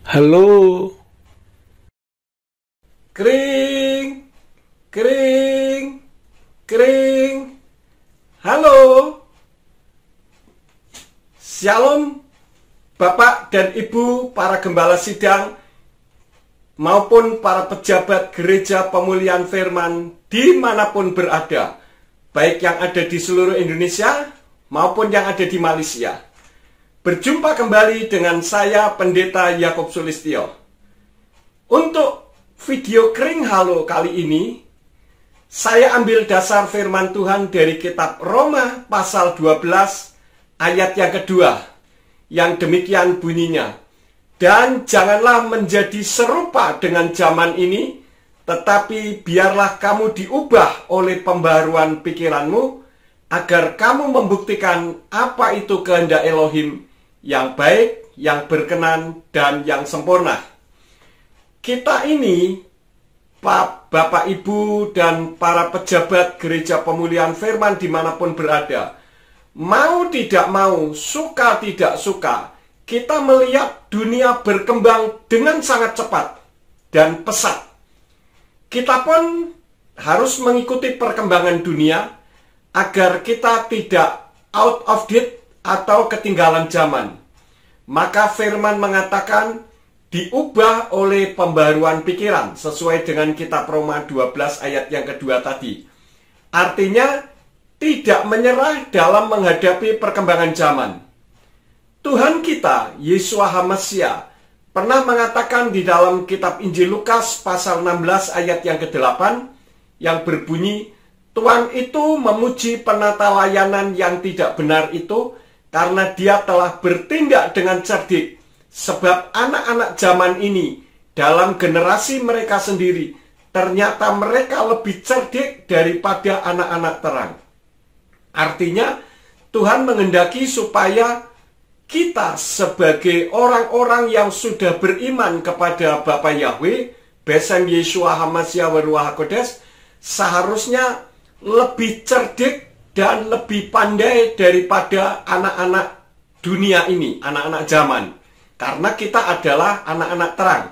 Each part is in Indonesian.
Halo. Kring, kring, kring. Halo. Shalom, Bapak dan Ibu, para gembala sidang, maupun para pejabat gereja pemulihan firman dimanapun berada, baik yang ada di seluruh Indonesia maupun yang ada di Malaysia. Berjumpa kembali dengan saya, Pendeta Yakob Sulistyo. Untuk video kring halo kali ini, saya ambil dasar firman Tuhan dari kitab Roma pasal 12 ayat yang kedua, yang demikian bunyinya. Dan janganlah menjadi serupa dengan zaman ini, tetapi biarlah kamu diubah oleh pembaharuan pikiranmu, agar kamu membuktikan apa itu kehendak Elohim, yang baik, yang berkenan, dan yang sempurna. Kita ini, Bapak, Ibu, dan para pejabat gereja pemulihan firman dimanapun berada, mau tidak mau, suka tidak suka, kita melihat dunia berkembang dengan sangat cepat dan pesat. Kita pun harus mengikuti perkembangan dunia agar kita tidak out of date atau ketinggalan zaman. Maka firman mengatakan diubah oleh pembaharuan pikiran sesuai dengan kitab Roma 12 ayat yang kedua tadi. Artinya tidak menyerah dalam menghadapi perkembangan zaman. Tuhan kita, Yeshua HaMasiah, pernah mengatakan di dalam kitab Injil Lukas pasal 16 ayat yang ke-8 yang berbunyi, Tuhan itu memuji penata layanan yang tidak benar itu karena dia telah bertindak dengan cerdik, sebab anak-anak zaman ini dalam generasi mereka sendiri ternyata mereka lebih cerdik daripada anak-anak terang. Artinya Tuhan menghendaki supaya kita sebagai orang-orang yang sudah beriman kepada Bapa Yahweh, Besem Yeshua HaMasiah wa Ruach HaKodes, seharusnya lebih cerdik dan lebih pandai daripada anak-anak dunia ini, anak-anak zaman. Karena kita adalah anak-anak terang.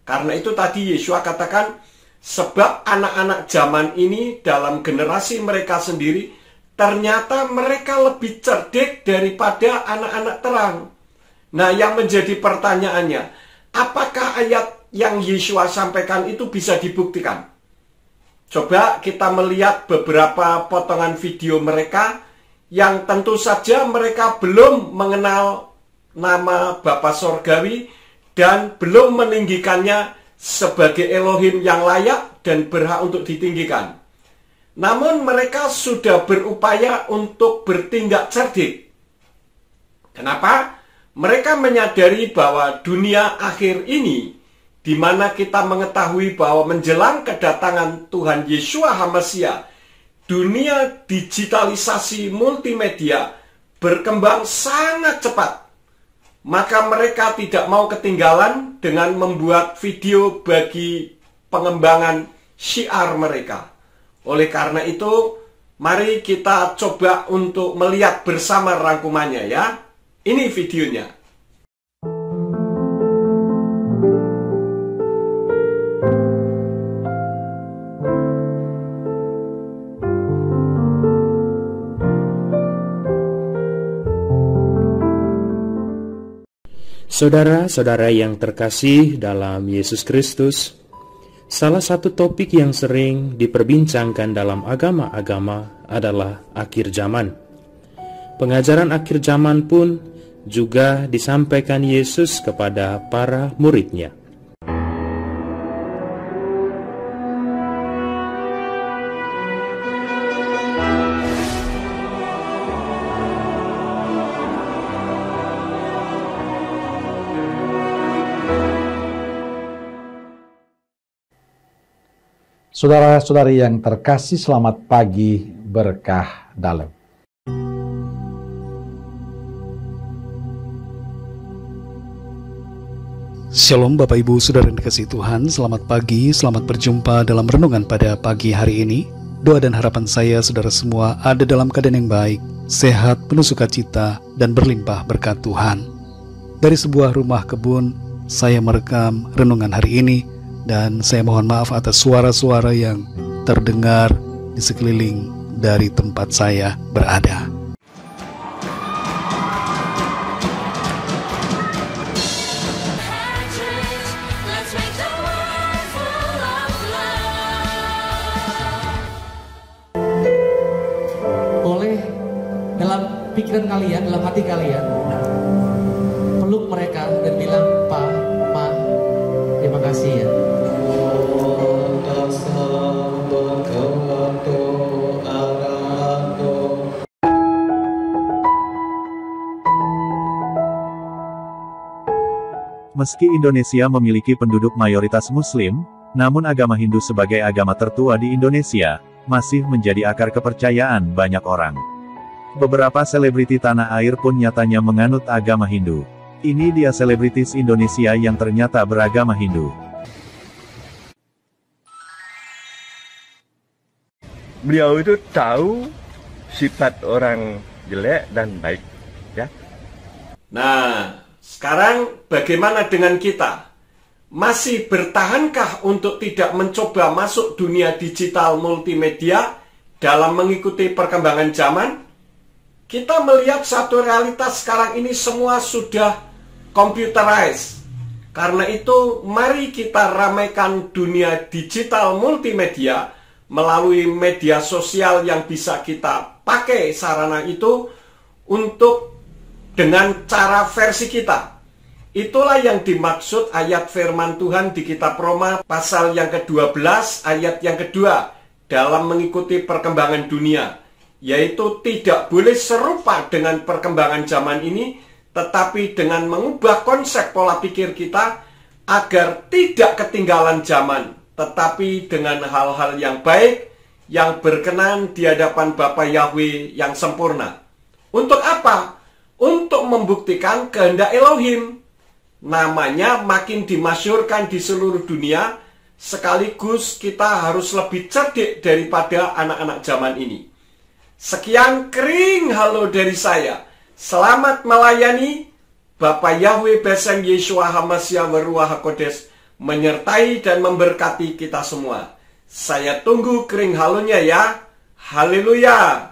Karena itu tadi Yeshua katakan, sebab anak-anak zaman ini dalam generasi mereka sendiri, ternyata mereka lebih cerdik daripada anak-anak terang. Nah, yang menjadi pertanyaannya, apakah ayat yang Yeshua sampaikan itu bisa dibuktikan? Coba kita melihat beberapa potongan video mereka yang tentu saja mereka belum mengenal nama Bapa Sorgawi dan belum meninggikannya sebagai Elohim yang layak dan berhak untuk ditinggikan. Namun mereka sudah berupaya untuk bertindak cerdik. Kenapa? Mereka menyadari bahwa dunia akhir ini, di mana kita mengetahui bahwa menjelang kedatangan Tuhan Yeshua HaMasiah, dunia digitalisasi multimedia berkembang sangat cepat. Maka mereka tidak mau ketinggalan dengan membuat video bagi pengembangan syiar mereka. Oleh karena itu, mari kita coba untuk melihat bersama rangkumannya ya. Ini videonya. Saudara-saudara yang terkasih dalam Yesus Kristus, salah satu topik yang sering diperbincangkan dalam agama-agama adalah akhir zaman. Pengajaran akhir zaman pun juga disampaikan Yesus kepada para murid-Nya. Saudara-saudari yang terkasih, selamat pagi, berkah dalam. Shalom Bapak Ibu Saudara yang dikasihi Tuhan, selamat pagi, selamat berjumpa dalam renungan pada pagi hari ini. Doa dan harapan saya saudara semua ada dalam keadaan yang baik, sehat, penuh sukacita, dan berlimpah berkat Tuhan. Dari sebuah rumah kebun, saya merekam renungan hari ini, dan saya mohon maaf atas suara-suara yang terdengar di sekeliling dari tempat saya berada. Boleh dalam pikiran kalian, dalam hati kalian, peluk mereka dan bilang, "Pa, Ma, terima kasih ya." Meski Indonesia memiliki penduduk mayoritas Muslim, namun agama Hindu sebagai agama tertua di Indonesia masih menjadi akar kepercayaan banyak orang. Beberapa selebriti tanah air pun nyatanya menganut agama Hindu. Ini dia selebritis Indonesia yang ternyata beragama Hindu. Beliau itu tahu sifat orang jelek dan baik, ya. Nah, sekarang bagaimana dengan kita? Masih bertahankah untuk tidak mencoba masuk dunia digital multimedia dalam mengikuti perkembangan zaman? Kita melihat satu realitas sekarang ini semua sudah computerized. Karena itu, mari kita ramaikan dunia digital multimedia melalui media sosial yang bisa kita pakai sarana itu untuk dengan cara versi kita. Itulah yang dimaksud ayat firman Tuhan di kitab Roma pasal yang ke-12 ayat yang kedua dalam mengikuti perkembangan dunia, yaitu tidak boleh serupa dengan perkembangan zaman ini, tetapi dengan mengubah konsep pola pikir kita agar tidak ketinggalan zaman, tetapi dengan hal-hal yang baik, yang berkenan di hadapan Bapa Yahweh yang sempurna. Untuk apa? Untuk membuktikan kehendak Elohim. Namanya makin dimasyhurkan di seluruh dunia, sekaligus kita harus lebih cerdik daripada anak-anak zaman ini. Sekian kering halo dari saya. Selamat melayani. Bapa Yahweh Besem Yeshua Hamasya Waruah HaKodes menyertai dan memberkati kita semua. Saya tunggu kering halonya ya. Haleluya.